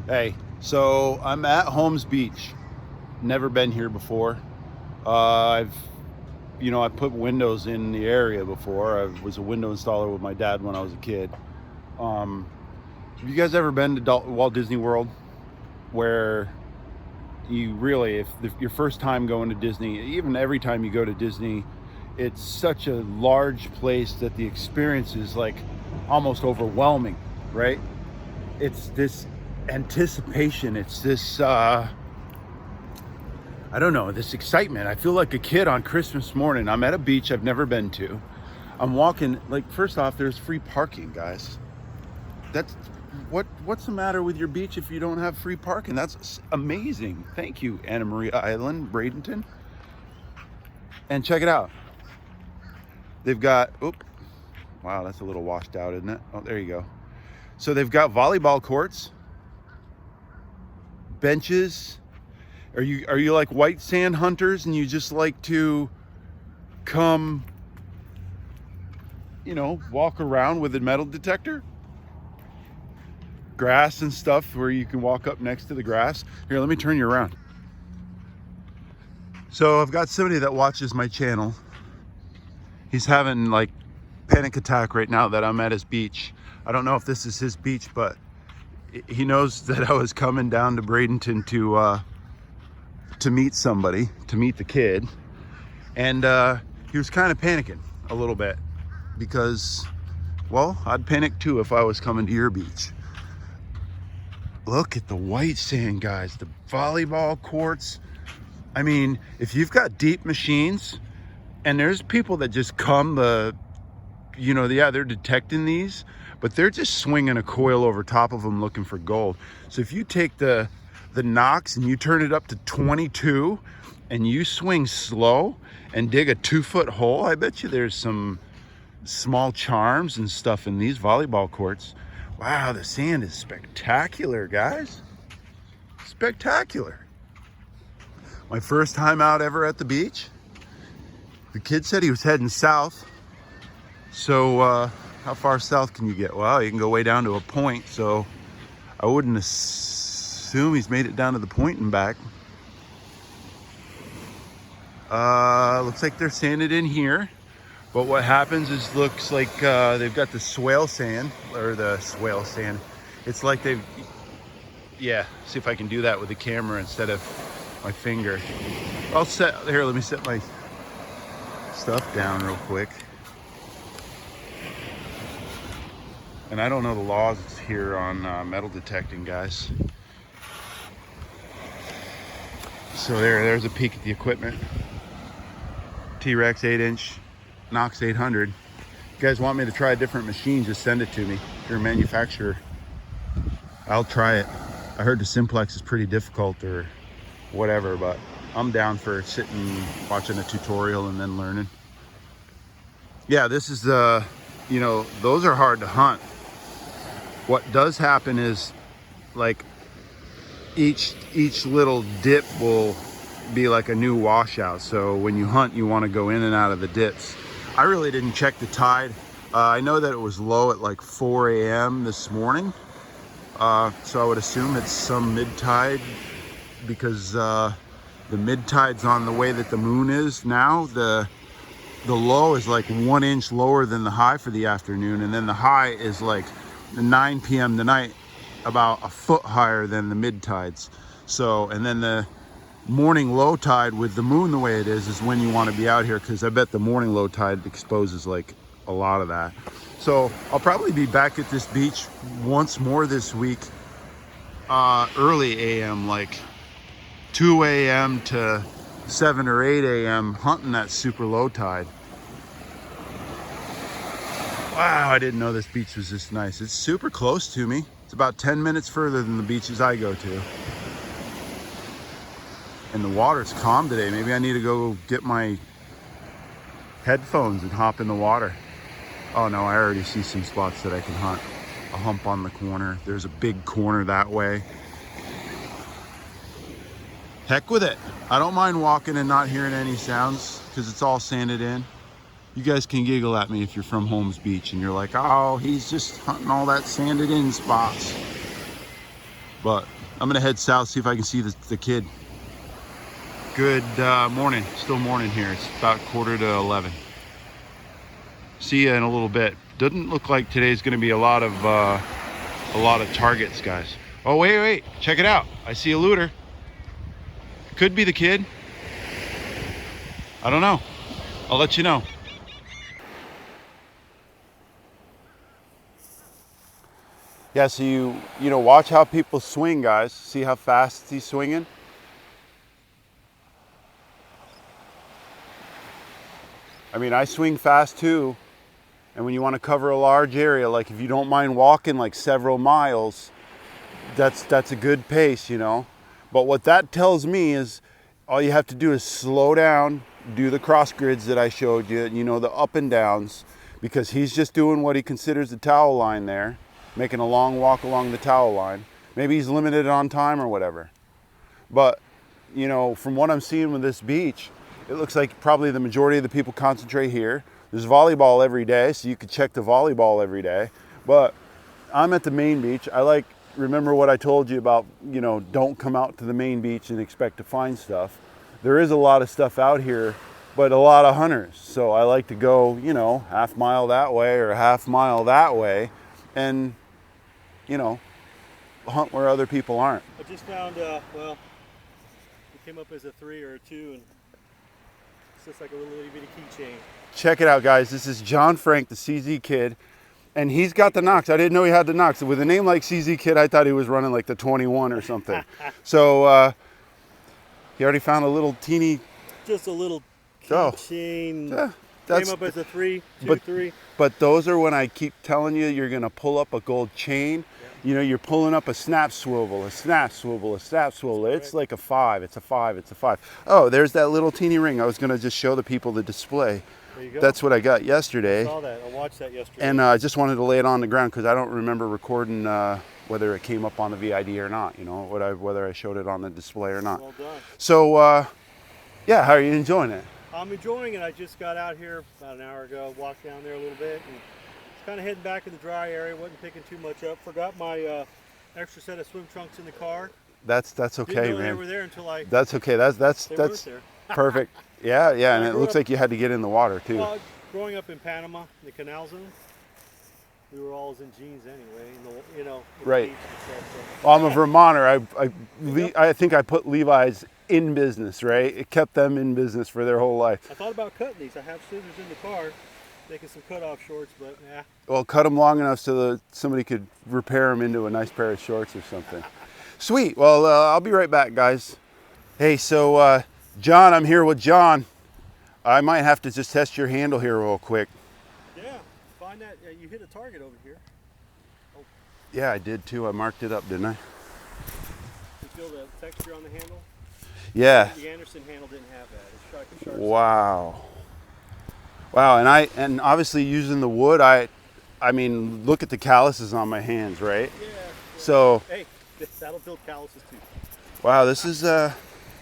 Hey, so I'm at Holmes Beach. Never been here before. I've, I put windows in the area before. I was a window installer with my dad when I was a kid. Um, have you guys ever been to Walt Disney World, where you really, if your first time going to Disney, even every time you go to Disney, it's such a large place that the experience is like almost overwhelming, right? It's this anticipation. It's this I don't know, this excitement. I feel like a kid on Christmas morning. I'm at a beach I've never been to. I'm walking, like, first off, there's free parking, guys. That's what's the matter with your beach if you don't have free parking? That's amazing. Thank you, Anna Maria Island, Bradenton. And check it out. They've got, wow, that's a little washed out, isn't it? Oh, there you go. So they've got volleyball courts, benches. Are you like white sand hunters and you just like to come, walk around with a metal detector? Grass and stuff where you can walk up next to the grass. Here, let me turn you around. So I've got somebody that watches my channel. He's having like panic attack right now that I'm at his beach. I don't know if this is his beach, but he knows that I was coming down to Bradenton to meet somebody, to meet the kid. And he was kind of panicking a little bit because, well, I'd panic too if I was coming to your beach. Look at the white sand, guys, the volleyball courts. I mean, if you've got deep machines, and there's people that just come, they're detecting these, but they're just swinging a coil over top of them looking for gold. So if you take the knocks and you turn it up to 22 and you swing slow and dig a 2-foot hole, I bet you there's some small charms and stuff in these volleyball courts. Wow, the sand is spectacular, guys. Spectacular. My first time out ever at the beach. The kid said he was heading south. So how far south can you get? Well, you can go way down to a point, so I wouldn't assume he's made it down to the point and back. Looks like they're sanded in here. But what happens is, looks like they've got the swale sand, or the swale sand. It's like see if I can do that with the camera instead of my finger. Let me set my stuff down real quick. And I don't know the laws here on metal detecting, guys. So there's a peek at the equipment. T-Rex 8-inch. Knox 800. If you guys want me to try a different machine, just send it to me. If you're a manufacturer, I'll try it. I heard the simplex is pretty difficult or whatever, but I'm down for sitting, watching a tutorial and then learning. Yeah, this is those are hard to hunt. What does happen is, like, each little dip will be like a new washout. So when you hunt, you want to go in and out of the dips. I really didn't check the tide. I know that it was low at like 4 a.m. this morning. So I would assume it's some mid-tide, because the mid-tide's on the way that the moon is now. The low is like 1 inch lower than the high for the afternoon. And then the high is like 9 p.m. tonight, about a foot higher than the mid-tides. So, and then the morning low tide with the moon the way it is when you want to be out here, because I bet the morning low tide exposes like a lot of that. So I'll probably be back at this beach once more this week, early AM, like 2 a.m. to 7 or 8 a.m. hunting that super low tide. Wow, I didn't know this beach was this nice. It's super close to me. It's about 10 minutes further than the beaches I go to. And the water's calm today. Maybe I need to go get my headphones and hop in the water. Oh no, I already see some spots that I can hunt. A hump on the corner. There's a big corner that way. Heck with it. I don't mind walking and not hearing any sounds because it's all sanded in. You guys can giggle at me if you're from Holmes Beach and you're like, oh, he's just hunting all that sanded in spots. But I'm gonna head south, see if I can see the kid. Good morning, still morning here. It's about 10:45. See you in a little bit. Doesn't look like today's gonna be a lot of targets, guys. Oh, wait, check it out. I see a looter. Could be the kid. I don't know. I'll let you know. Yeah, so you know, watch how people swing, guys. See how fast he's swinging? I mean, I swing fast too. And when you want to cover a large area, like if you don't mind walking like several miles, that's a good pace, you know. But what that tells me is all you have to do is slow down, do the cross grids that I showed you, you know, the up and downs, because he's just doing what he considers the towel line there, making a long walk along the towel line. Maybe he's limited on time or whatever. But, you know, from what I'm seeing with this beach, it looks like probably the majority of the people concentrate here. There's volleyball every day, so you could check the volleyball every day. But I'm at the main beach. Remember what I told you about, you know, don't come out to the main beach and expect to find stuff. There is a lot of stuff out here, but a lot of hunters. So I like to go, you know, half mile that way or half mile that way and, you know, hunt where other people aren't. I just found, well, it came up as a 3 or a 2, and it's just like a little itty bitty keychain. Check it out, guys. This is John Frank, the CZ Kid, and he's got the Knox. I didn't know he had the Knox. With a name like CZ Kid, I thought he was running like the 21 or something. So he already found a little teeny. Just a little keychain. Came up as a 3, 2, 3. But those are when I keep telling you you're gonna pull up a gold chain. You know, you're pulling up a snap swivel, a snap swivel, a snap swivel. It's like a 5, it's a 5, it's a 5. Oh, there's that little teeny ring. I was gonna just show the people the display. There you go. That's what I got yesterday. I saw that, I watched that yesterday. And I just wanted to lay it on the ground because I don't remember recording whether it came up on the VID or not, you know, whether I showed it on the display or not. Well done. So, yeah, how are you enjoying it? I'm enjoying it. I just got out here about an hour ago, walked down there a little bit, and kind of heading back in the dry area. Wasn't picking too much up. Forgot my extra set of swim trunks in the car. That's okay, Didn't know man. they were there until I. That's okay. That's perfect. Yeah, and it looks like you had to get in the water too. Well, growing up in Panama, in the canal zone, we were always in jeans anyway. You know. Right. The beach and stuff, so. Well, I'm a Vermonter. I think I put Levi's in business, right? It kept them in business for their whole life. I thought about cutting these. I have scissors in the car, making some cutoff shorts, but yeah. Well, cut them long enough so that somebody could repair them into a nice pair of shorts or something. Sweet. Well, I'll be right back, guys. Hey, so John, I'm here with John. I might have to just test your handle here real quick. Yeah, find that. You hit a target over here. Oh. Yeah, I did too. I marked it up, didn't I? You feel the texture on the handle? Yeah. The Anderson handle didn't have that. It's sharp. Wow. Wow, and obviously using the wood, I mean, look at the calluses on my hands, right? Yeah. So. Hey, that'll build calluses too. Wow, this is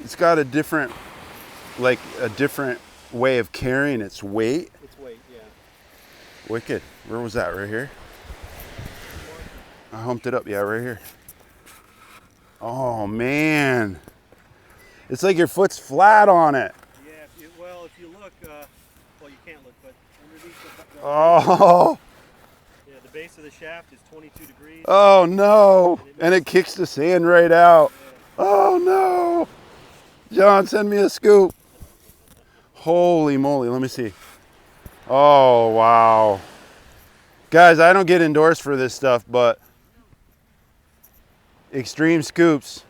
it's got a different way of carrying its weight. Its weight, yeah. Wicked. Where was that? Right here? I humped it up. Yeah, right here. Oh man, it's like your foot's flat on it. Yeah. If you look, well, you can't look, but underneath the Oh. Yeah, the base of the shaft is 22 degrees. Oh no! And it kicks the sand right out. Yeah. Oh no! John, send me a scoop. Holy moly! Let me see. Oh wow, guys! I don't get endorsed for this stuff, but Extreme Scoops.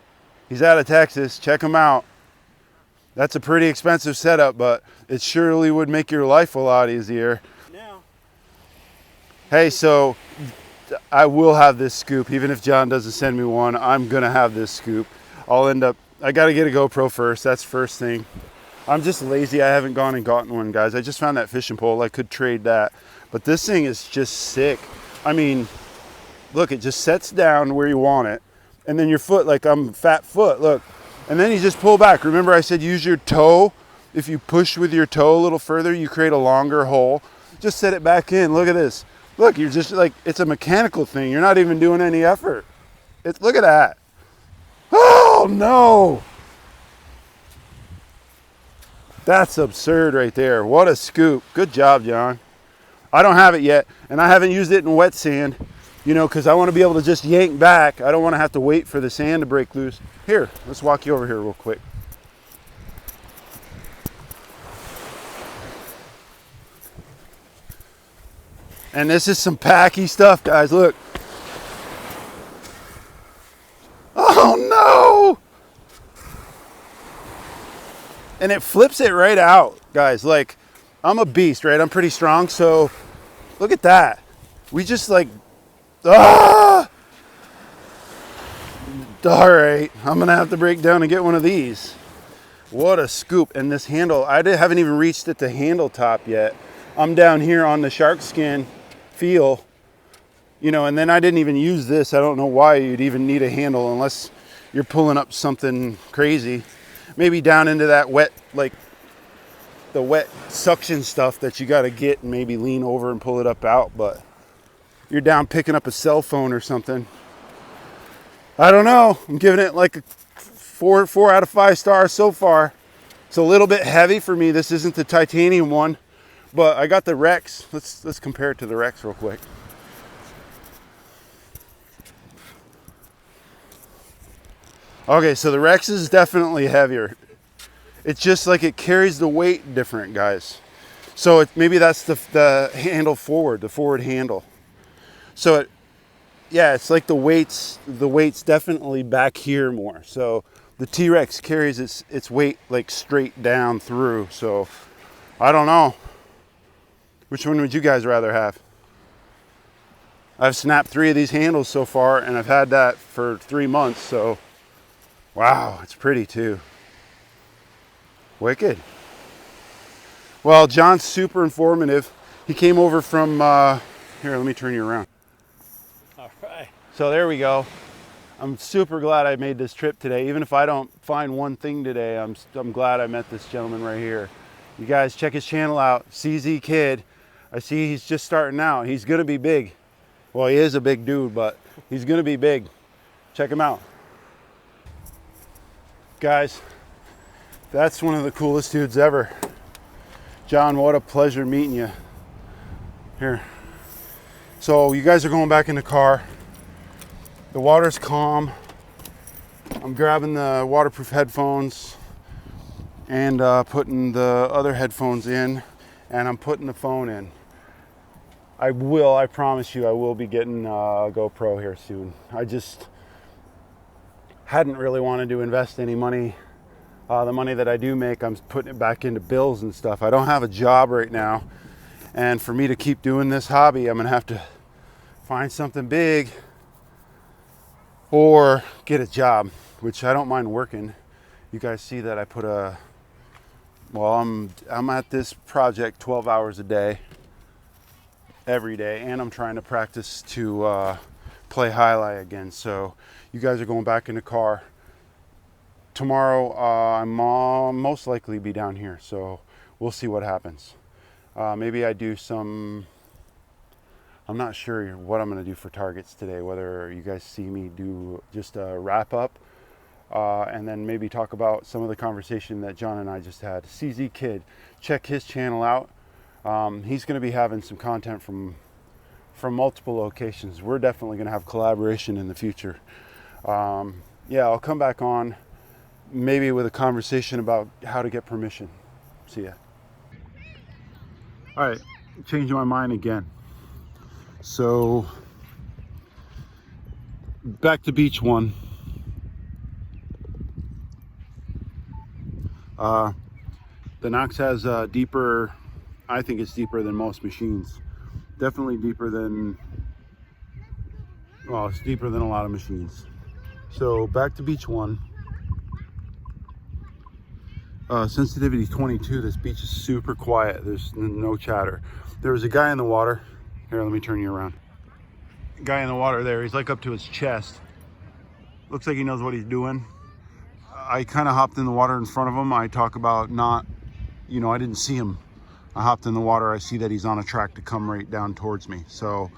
He's out of Texas. Check him out. That's a pretty expensive setup, but it surely would make your life a lot easier. Now. Hey, so I will have this scoop. Even if John doesn't send me one, I'm going to have this scoop. I got to get a GoPro first. That's first thing. I'm just lazy. I haven't gone and gotten one, guys. I just found that fishing pole. I could trade that. But this thing is just sick. I mean, look, it just sets down where you want it. And then your foot, like I'm a fat foot, look. And then you just pull back. Remember I said use your toe. If you push with your toe a little further, you create a longer hole. Just set it back in. Look at this. Look, you're just like, it's a mechanical thing. You're not even doing any effort. Look at that. Oh no! That's absurd right there. What a scoop. Good job, John. I don't have it yet, and I haven't used it in wet sand, you know, because I want to be able to just yank back. I don't want to have to wait for the sand to break loose. Here, let's walk you over here real quick. And this is some packy stuff, guys. Look. Oh no! And it flips it right out, guys. Like, I'm a beast, right? I'm pretty strong, so look at that. We just like, ah! All right, I'm gonna have to break down and get one of these. What a scoop. And this handle, haven't even reached at the handle top yet. I'm down here on the shark skin feel, you know, and then I didn't even use this. I don't know why you'd even need a handle unless you're pulling up something crazy. Maybe down into that wet, like the wet suction stuff that you got to get and maybe lean over and pull it up out. But you're down picking up a cell phone or something. I don't know. I'm giving it like a 4 out of 5 stars so far. It's a little bit heavy for me. This isn't the titanium one, but I got the Rex. Let's compare it to the Rex real quick. Okay, so the Rex is definitely heavier. It's just like it carries the weight different, guys. So maybe that's the handle forward, the forward handle. So it's like the weight's definitely back here more. So the T-Rex carries its weight like straight down through. So I don't know. Which one would you guys rather have? I've snapped 3 of these handles so far, and I've had that for 3 months. So wow, it's pretty too. Wicked. Well, John's super informative. He came over from, here, let me turn you around. All right. So there we go. I'm super glad I made this trip today. Even if I don't find one thing today, I'm glad I met this gentleman right here. You guys check his channel out, CZ Kid. I see he's just starting out. He's gonna be big. Well, he is a big dude, but he's gonna be big. Check him out. Guys, that's one of the coolest dudes ever. John, what a pleasure meeting you. Here. So you guys are going back in the car. The water's calm. I'm grabbing the waterproof headphones and putting the other headphones in, and I'm putting the phone in. I promise you, I will be getting a GoPro here soon. I just hadn't really wanted to invest any money. The money that I do make, I'm putting it back into bills and stuff. I don't have a job right now. And for me to keep doing this hobby, I'm gonna have to find something big or get a job, which I don't mind working. You guys see that I put I'm at this project 12 hours a day, every day, and I'm trying to practice to play highlight again. So you guys are going back in the car. Tomorrow, I'm most likely be down here, so we'll see what happens. Maybe I do some, I'm not sure what I'm going to do for targets today, whether you guys see me do just a wrap up, and then maybe talk about some of the conversation that John and I just had. CZ Kid, check his channel out. He's going to be having some content from multiple locations. We're definitely going to have collaboration in the future. Yeah, I'll come back on maybe with a conversation about how to get permission. See ya. All right, changing my mind again. So back to beach one. The Knox has deeper, I think it's deeper than most machines. Definitely deeper than, well, it's deeper than a lot of machines. So back to beach one. Sensitivity 22, this beach is super quiet. There's no chatter. There was a guy in the water. Here, let me turn you around. Guy in the water there, he's like up to his chest. Looks like he knows what he's doing. I kind of hopped in the water in front of him. I talk about not, I didn't see him. I hopped in the water. I see that he's on a track to come right down towards me. So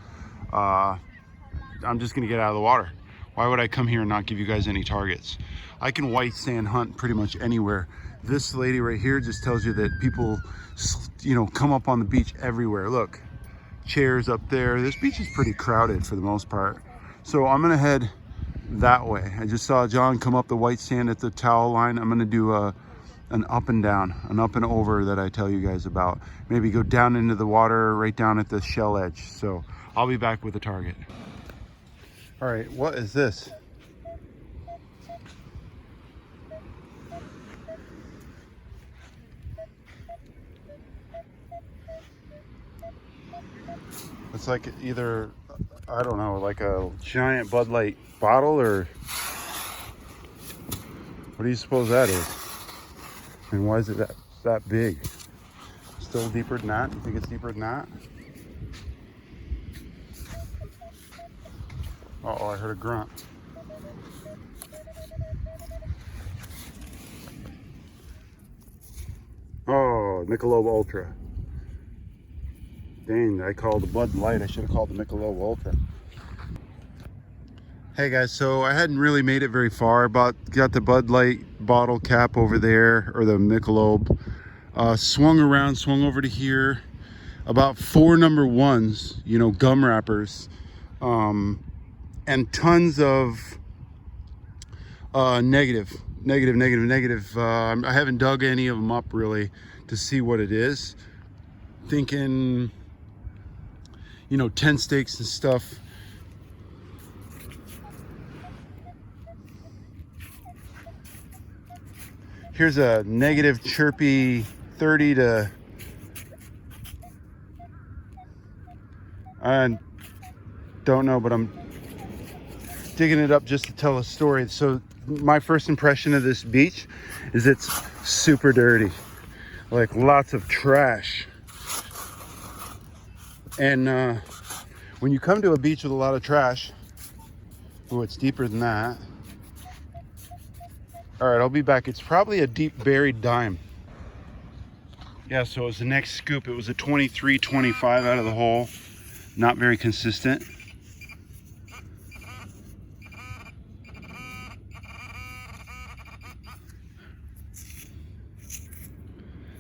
I'm just gonna get out of the water. Why would I come here and not give you guys any targets? I can white sand hunt pretty much anywhere. This lady right here just tells you that people, you know, come up on the beach everywhere. Look, chairs up there. This beach is pretty crowded for the most part. So I'm gonna head that way. I just saw John come up the white sand at the towel line. I'm gonna do an up and down, an up and over that I tell you guys about. Maybe go down into the water right down at the shell edge. So I'll be back with a target. All right, what is this? It's like either, I don't know, like a giant Bud Light bottle, or what do you suppose that is? And why is it that big? Still deeper than that? You think it's deeper than that? Uh-oh, I heard a grunt. Oh, Michelob Ultra. Dang, I called the Bud Light. I should have called the Michelob Ultra. Hey guys, so I hadn't really made it very far. Got the Bud Light bottle cap over there, or the Michelob. Swung around, swung over to here. About 4 number ones, you know, gum wrappers. And tons of negative. I haven't dug any of them up really to see what it is. Thinking, you know, 10 stakes and stuff. Here's a negative chirpy 30 to, I don't know, but I'm digging it up just to tell a story. So my first impression of this beach is it's super dirty, like lots of trash. And when you come to a beach with a lot of trash, oh, it's deeper than that. All right, I'll be back. It's probably a deep buried dime. Yeah, so it was the next scoop. It was a 23-25 out of the hole. Not very consistent.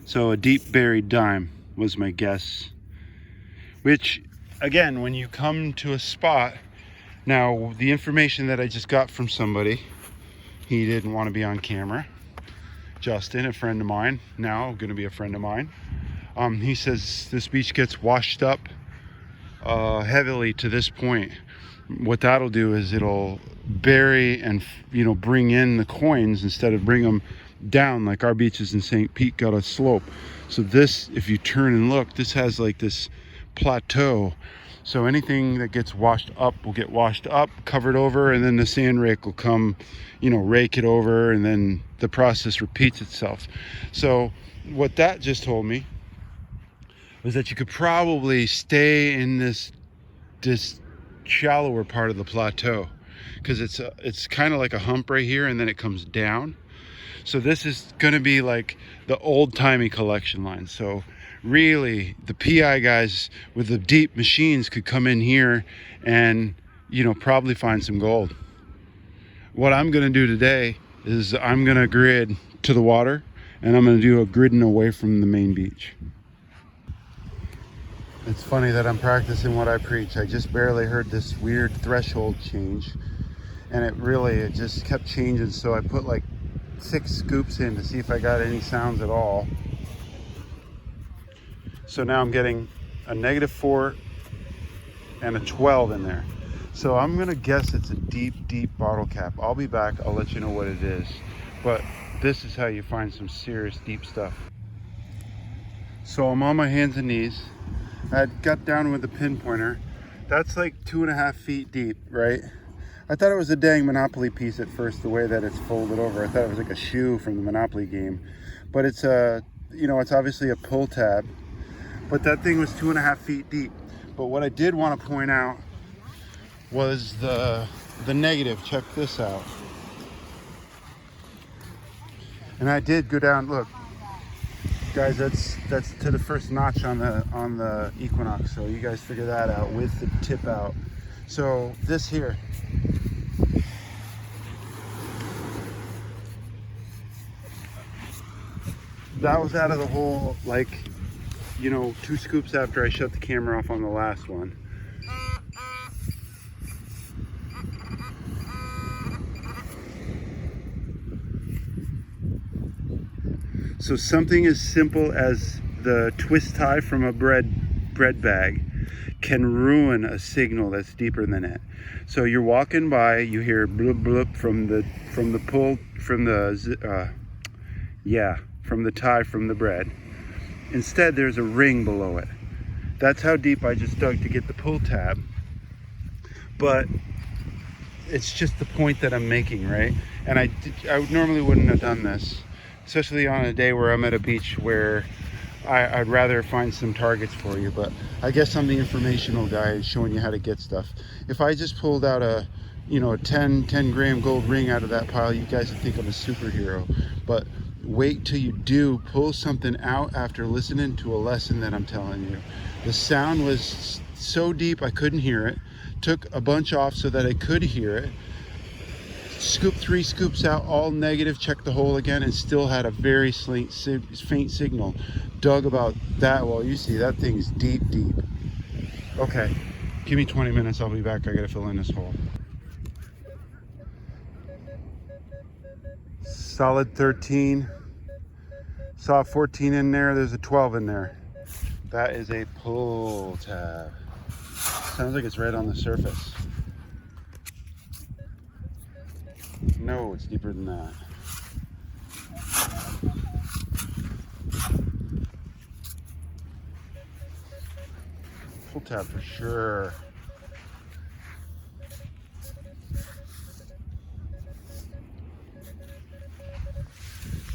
So a deep buried dime was my guess. Which, again, when you come to a spot, now the information that I just got from somebody, he didn't want to be on camera. Justin, a friend of mine, now going to be a friend of mine. He says this beach gets washed up heavily to this point. What that'll do is it'll bury and, you know, bring in the coins instead of bring them down. Like our beaches in St. Pete got a slope. So this, if you turn and look, this has like this plateau. So anything that gets washed up will get washed up, covered over, and then the sand rake will come, you know, rake it over, and then the process repeats itself. So what that just told me was that you could probably stay in this shallower part of the plateau, because it's kind of like a hump right here, and then it comes down. So this is going to be like the old-timey collection line. So really, the PI guys with the deep machines could come in here and, you know, probably find some gold. What I'm going to do today is I'm going to grid to the water, and I'm going to do a gridding away from the main beach. It's funny that I'm practicing what I preach. I just barely heard this weird threshold change, and it just kept changing. So I put like 6 scoops in to see if I got any sounds at all. So now I'm getting a -4 and a 12 in there. So I'm gonna guess it's a deep bottle cap. I'll be back, I'll let you know what it is. But this is how you find some serious deep stuff. So I'm on my hands and knees. I got down with the pinpointer. That's like 2.5 feet deep, right? I thought it was a dang Monopoly piece at first, the way that it's folded over. I thought it was like a shoe from the Monopoly game. But it's it's obviously a pull tab. But that thing was 2.5 feet deep. But what I did want to point out was the negative. Check this out. And I did go down, look. Guys, that's to the first notch on the Equinox. So you guys figure that out with the tip out. So this here, that was out of the hole, like, you know, 2 scoops after I shut the camera off on the last one. So something as simple as the twist tie from a bread bag can ruin a signal that's deeper than it. So you're walking by, you hear bloop bloop from the tie from the bread. Instead, there's a ring below it. That's how deep I just dug to get the pull tab. But it's just the point that I'm making, right? And I normally wouldn't have done this, especially on a day where I'm at a beach where I'd rather find some targets for you. But I guess I'm the informational guy showing you how to get stuff. If I just pulled out a 10 gram gold ring out of that pile, you guys would think I'm a superhero. But wait till you do pull something out after listening to a lesson that I'm telling you. The sound was so deep I couldn't hear it. Took a bunch off so that I could hear it. Scooped 3 scoops out, all negative, checked the hole again, and still had a very faint signal. Dug about that, well, you see that thing's deep. Okay, give me 20 minutes, I'll be back. I gotta fill in this hole. Solid 13. Saw a 14 in there, there's a 12 in there. That is a pull tab. Sounds like it's right on the surface. No, it's deeper than that. Pull tab for sure.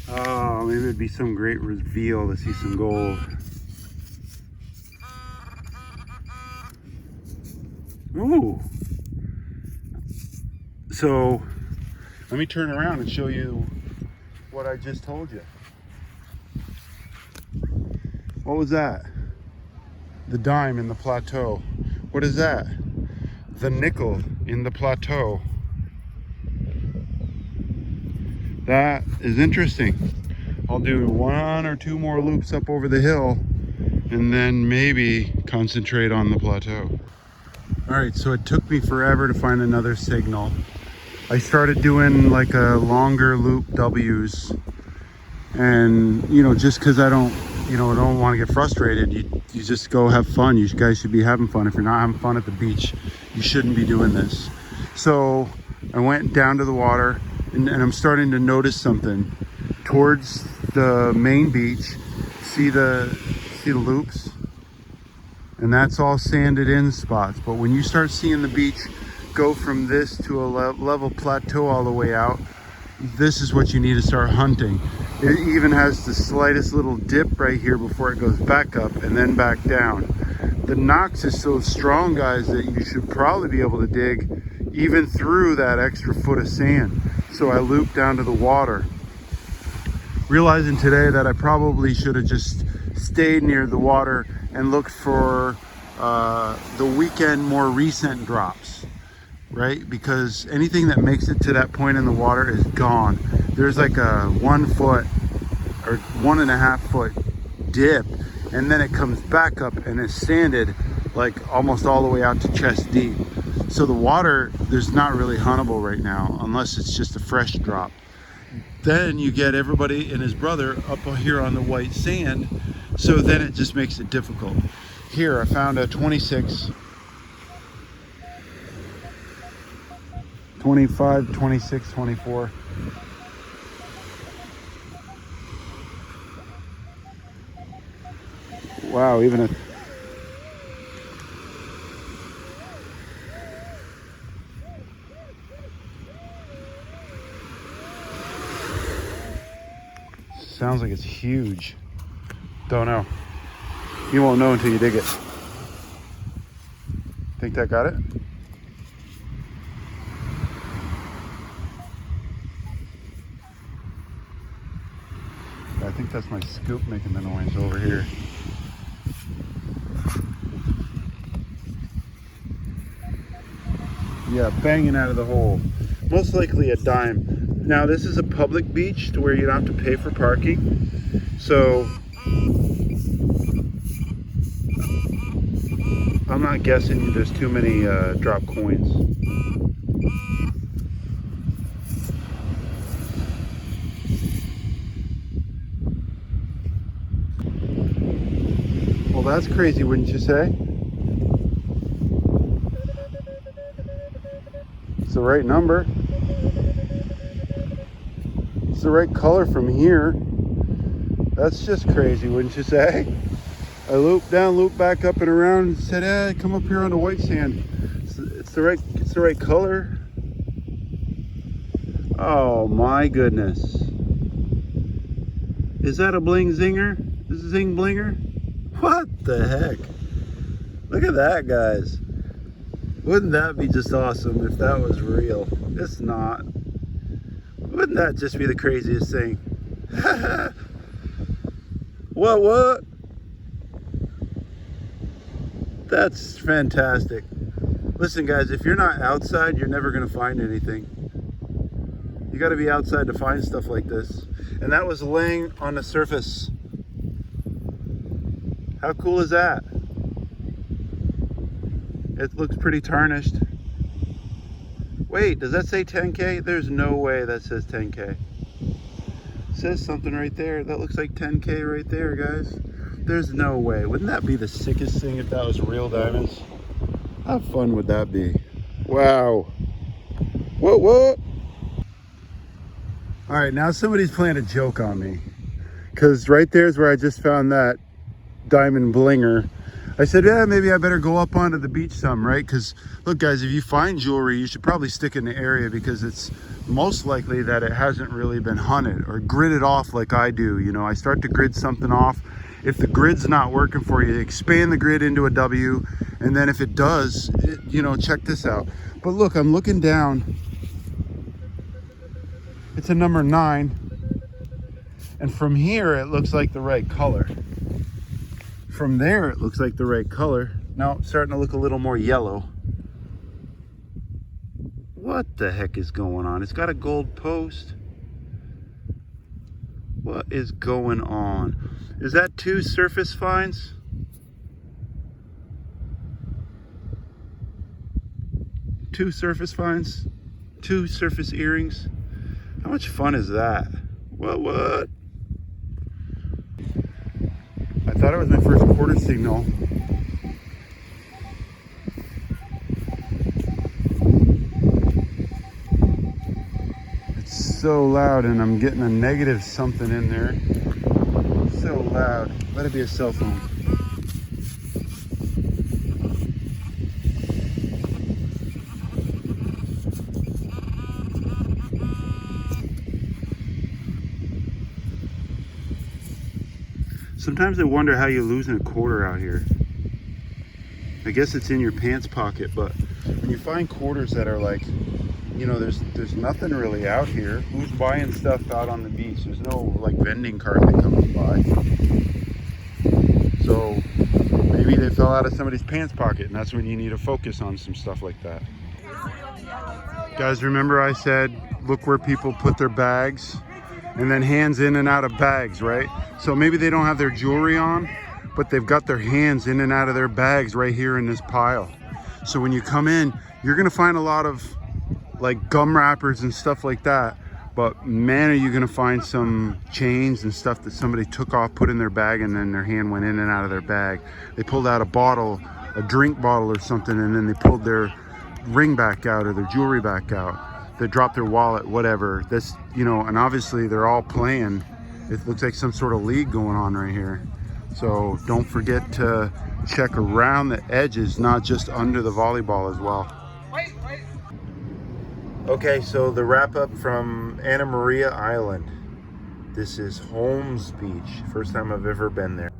Oh, maybe it'd be some great reveal to see some gold. Ooh. So let me turn around and show you what I just told you. What was that? The dime in the plateau. What is that? The nickel in the plateau. That is interesting. I'll do 1 or 2 more loops up over the hill and then maybe concentrate on the plateau. All right, so it took me forever to find another signal. I started doing like a longer loop W's, and just because I don't want to get frustrated, you just go have fun. You guys should be having fun. If you're not having fun at the beach, you shouldn't be doing this. So I went down to the water, and I'm starting to notice something towards the main beach. See the loops, and that's all sanded in spots. But when you start seeing the beach go from this to a level plateau all the way out, this is what you need to start hunting. It even has the slightest little dip right here before it goes back up and then back down. The Knox is so strong, guys, that you should probably be able to dig even through that extra foot of sand. So I looped down to the water, realizing today that I probably should have just stayed near the water and looked for the weekend more recent drops, right? Because anything that makes it to that point in the water is gone. There's like a 1 foot or 1.5 foot dip, and then it comes back up and is sanded like almost all the way out to chest deep. So the water, there's not really huntable right now unless it's just a fresh drop. Then you get everybody and his brother up here on the white sand, so then it just makes it difficult. Here I found a 26, 25, 26, 24. Wow, even a sounds like it's huge. Don't know. You won't know until you dig it. Think that got it? I think that's my scoop making the noise over here. Yeah, banging out of the hole. Most likely a dime. Now this is a public beach to where you don't have to pay for parking. So I'm not guessing there's too many drop coins. Well, that's crazy, wouldn't you say? It's the right number. It's the right color from here. That's just crazy, wouldn't you say? I looped down, looped back up and around and said, "Hey, come up here on the white sand." It's the right color. Oh my goodness. Is that a bling zinger? Is a zing blinger? What the heck? Look at that, guys. Wouldn't that be just awesome if that was real? It's not. Wouldn't that just be the craziest thing? What? That's fantastic. Listen, guys, if you're not outside, you're never going to find anything. You got to be outside to find stuff like this. And that was laying on the surface. How cool is that? It looks pretty tarnished. Wait, does that say 10K? There's no way that says 10K. It says something right there. That looks like 10K right there, guys. There's no way. Wouldn't that be the sickest thing if that was real diamonds? How fun would that be? Wow. What? All right, now somebody's playing a joke on me. Because right there's where I just found that diamond blinger. I said, yeah, maybe I better go up onto the beach some, right? Because look, guys, if you find jewelry, you should probably stick in the area because it's most likely that it hasn't really been hunted or gridded off like I do. You know, I start to grid something off. If the grid's not working for you, expand the grid into a W. And then if it does, you know, check this out. But look, I'm looking down. It's a number 9. And from here, it looks like the right color. From there, it looks like the right color. Now it's starting to look a little more yellow. What the heck is going on? It's got a gold post. What is going on? Is that 2 surface finds? Two surface finds? 2 surface earrings? How much fun is that? What? I thought it was my first quarter signal. It's so loud and I'm getting a negative something in there. So loud. Let it be a cell phone. Sometimes I wonder how you're losing a quarter out here. I guess it's in your pants pocket, but when you find quarters that are like, you know, there's nothing really out here. Who's buying stuff out on the beach? There's no like vending cart that comes by. So maybe they fell out of somebody's pants pocket, and that's when you need to focus on some stuff like that. Guys, remember I said, look where people put their bags? And then hands in and out of bags, right? So maybe they don't have their jewelry on, but they've got their hands in and out of their bags right here in this pile. So when you come in, you're gonna find a lot of like gum wrappers and stuff like that. But man, are you gonna find some chains and stuff that somebody took off, put in their bag, and then their hand went in and out of their bag. They pulled out a bottle, a drink bottle or something, and then they pulled their ring back out or their jewelry back out. They dropped their wallet, whatever. This, you know, and obviously they're all playing. It looks like some sort of league going on right here. So don't forget to check around the edges, not just under the volleyball as well. Okay, so the wrap up from Anna Maria Island. This is Holmes Beach. First time I've ever been there.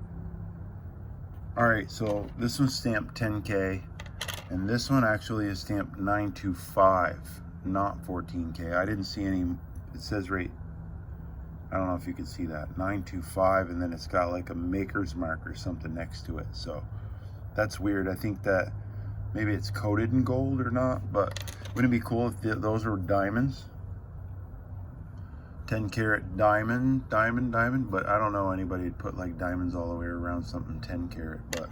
All right, so this one's stamped 10K, and this one actually is stamped 925. Not 14K. I didn't see any. It says right, I don't know if you can see that, 925, and then it's got like a maker's mark or something next to it. So that's weird. I think that maybe it's coated in gold or not, but wouldn't it be cool if those were diamonds? 10 karat diamond, but I don't know anybody would put like diamonds all the way around something 10 karat. But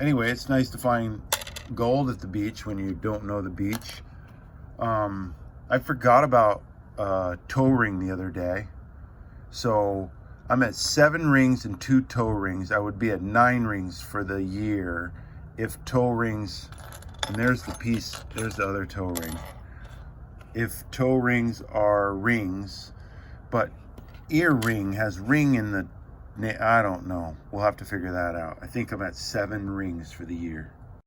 anyway, it's nice to find gold at the beach when you don't know the beach. I forgot about toe ring the other day. So I'm at 7 rings and 2 toe rings. I would be at 9 rings for the year if toe rings, and there's the piece, there's the other toe ring. If toe rings are rings, but ear ring has ring in the, I don't know. We'll have to figure that out. I think I'm at 7 rings for the year.